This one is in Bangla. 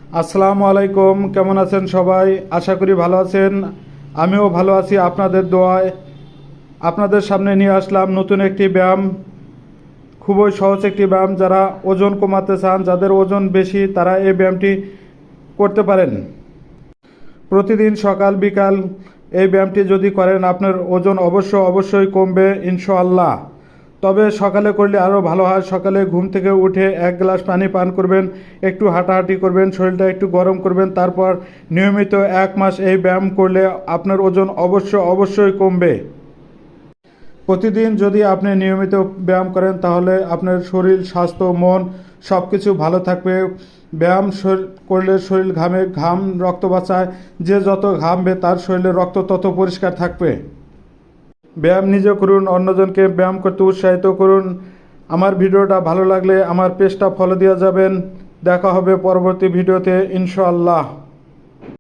আসসালামু আলাইকুম, কেমন আছেন সবাই? আশা করি ভালো আছেন। আমিও ভালো আছি আপনাদের দোয়ায়। আপনাদের সামনে নিয়ে আসলাম নতুন একটি ব্যায়াম, খুবই সহজ একটি ব্যায়াম। যারা ওজন কমাতে চান, যাদের ওজন বেশি, তারা এই ব্যায়ামটি করতে পারেন। প্রতিদিন সকাল বিকাল এই ব্যায়ামটি যদি করেন, আপনার ওজন অবশ্যই কমবে ইনশাআল্লাহ। তবে সকালে করলে আরও ভালো হয়। সকালে ঘুম থেকে উঠে 1 গ্লাস পানি পান করবেন, একটু হাঁটাহাঁটি করবেন, শরীরটা একটু গরম করবেন। তারপর নিয়মিত 1 মাস এই ব্যায়াম করলে আপনার ওজন অবশ্যই কমবে। প্রতিদিন যদি আপনি নিয়মিত ব্যায়াম করেন, তাহলে আপনার শরীর, স্বাস্থ্য, মন সব কিছু ভালো থাকবে। ব্যায়াম করলে শরীর ঘামে, ঘাম রক্ত বাঁচায়। যে যত ঘামবে তার শরীরে রক্ত তত পরিষ্কার থাকবে। ব্যায়াম নিজে করুন, অন্যজনকে ব্যায়াম করতে উৎসাহিত করুন। আমার ভিডিওটা ভালো লাগলে আমার পেজটা ফলো দিয়ে যাবেন। দেখা হবে পরবর্তী ভিডিওতে ইনশাআল্লাহ।